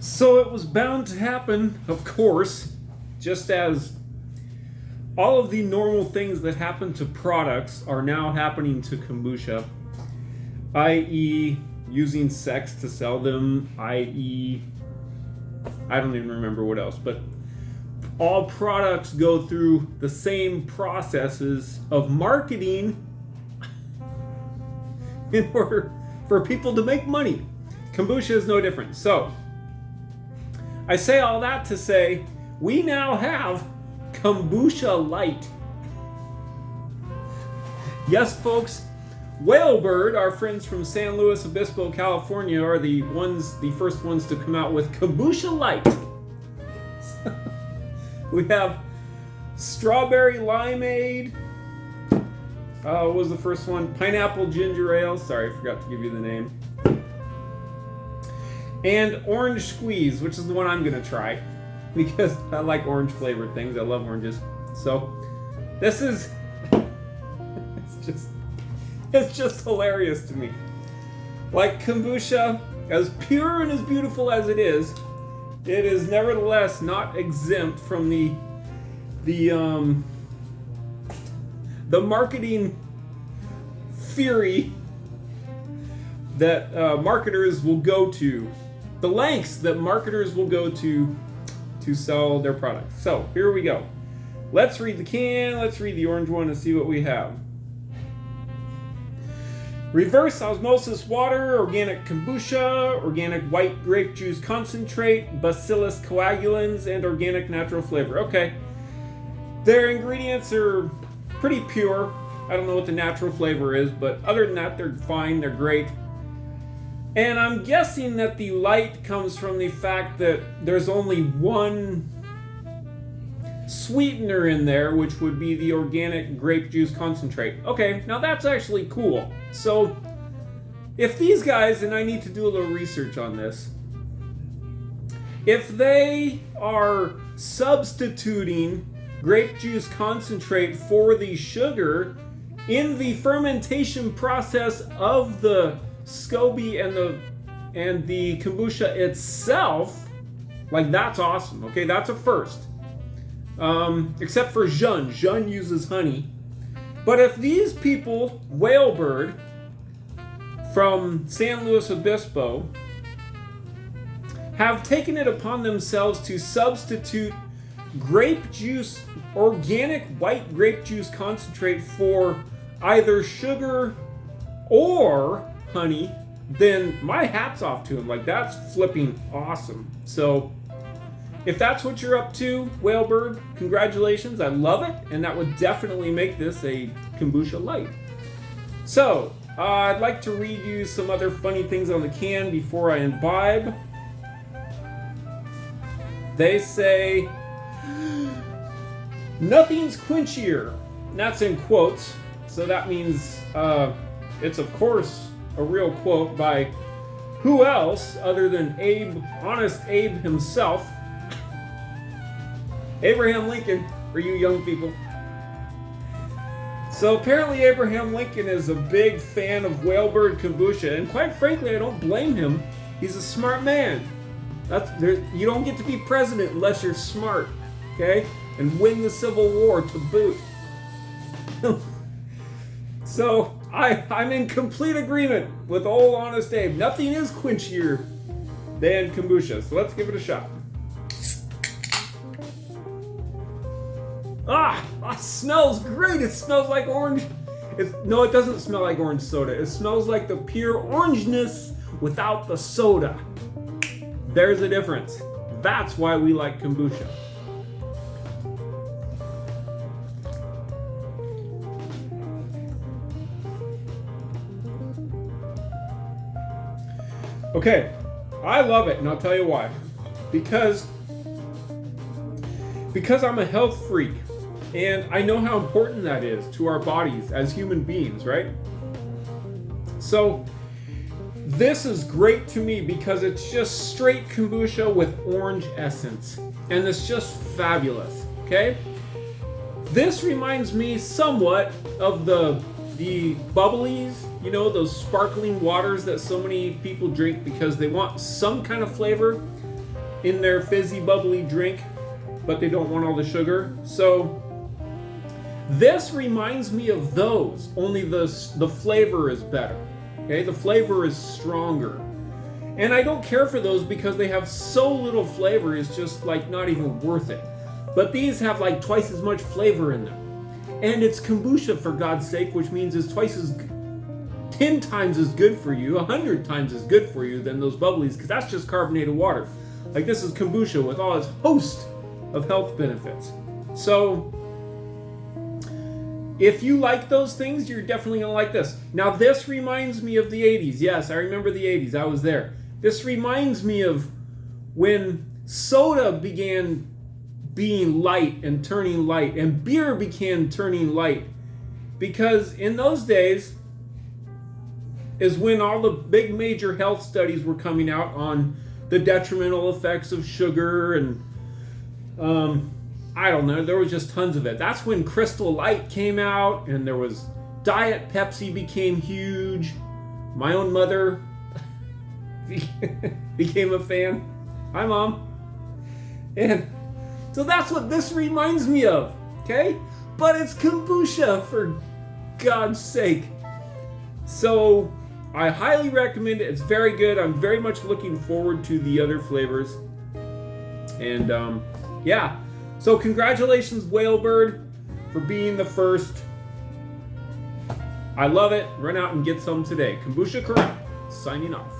So it was bound to happen, of course, just as all of the normal things that happen to products are now happening to kombucha, i.e. using sex to sell them, i.e. I don't even remember what else, but all products go through the same processes of marketing in order for people to make money. Kombucha is no different. So, I say all that to say, we now have Kombucha Lite. Yes, folks, Whalebird, our friends from San Luis Obispo, California, are the first ones to come out with Kombucha Lite. We have strawberry limeade. What was the first one? Pineapple ginger ale. Sorry, I forgot to give you the name. And orange squeeze, which is the one I'm gonna try because I like orange flavored things. I love oranges. So this is it's just hilarious to me. Like kombucha, as pure and as beautiful as it is nevertheless not exempt from the marketing fury that marketers will go to, the lengths that marketers will go to sell their products. So here we go. Let's read the can, let's read the orange one and see what we have. Reverse osmosis water, organic kombucha, organic white grape juice concentrate, bacillus coagulans, and organic natural flavor. Okay. Their ingredients are pretty pure. I don't know what the natural flavor is, but other than that, they're fine, they're great. And I'm guessing that the light comes from the fact that there's only one sweetener in there, which would be the organic grape juice concentrate. Okay, now that's actually cool. So, if these guys, and I need to do a little research on this, if they are substituting grape juice concentrate for the sugar in the fermentation process of the SCOBY and the kombucha itself, like that's awesome. Okay, that's a first. Except for Jean. Jean uses honey. But if these people, Whalebird from San Luis Obispo, have taken it upon themselves to substitute grape juice, organic white grape juice concentrate for either sugar or honey, then my hat's off to them. Like, that's flipping awesome. So if that's what you're up to, Whalebird, congratulations. I love it, and that would definitely make this a Kombucha Lite. So, I'd like to read you some other funny things on the can before I imbibe. They say, nothing's quenchier. And that's in quotes, so that means it's, of course, a real quote by who else other than Abe, Honest Abe himself. Abraham Lincoln, for you young people. So apparently Abraham Lincoln is a big fan of Whalebird Kombucha, and quite frankly, I don't blame him. He's a smart man. You don't get to be president unless you're smart, okay? And win the Civil War to boot. So I'm in complete agreement with old Honest Abe. Nothing is quenchier than kombucha, so let's give it a shot. It smells great. It smells like orange. No, it doesn't smell like orange soda. It smells like the pure orangeness without the soda. There's a difference. That's why we like kombucha. Okay, I love it, and I'll tell you why. Because I'm a health freak, and I know how important that is to our bodies as human beings, right? So this is great to me because it's just straight kombucha with orange essence, and it's just fabulous, okay? This reminds me somewhat of the bubblies You know, those sparkling waters that so many people drink because they want some kind of flavor in their fizzy, bubbly drink, but they don't want all the sugar. So this reminds me of those, only the flavor is better. Okay, the flavor is stronger. And I don't care for those because they have so little flavor, it's just like not even worth it. But these have like twice as much flavor in them. And it's kombucha, for God's sake, which means it's 10 times as good for you, 100 times as good for you than those bubblies, because that's just carbonated water. Like, this is kombucha with all its host of health benefits. So if you like those things, you're definitely going to like this. Now, this reminds me of the 80s. Yes, I remember the 80s. I was there. This reminds me of when soda began being light and turning light, and beer began turning light. Because in those days is when all the big major health studies were coming out on the detrimental effects of sugar, and I don't know, there was just tons of it. That's when Crystal Light came out, and there was Diet Pepsi became huge. My own mother became a fan. Hi, Mom. And so that's what this reminds me of, okay? But it's kombucha, for God's sake. So I highly recommend it. It's very good. I'm very much looking forward to the other flavors. And yeah. So congratulations, Whalebird, for being the first. I love it. Run out and get some today. Kombucha Correct, signing off.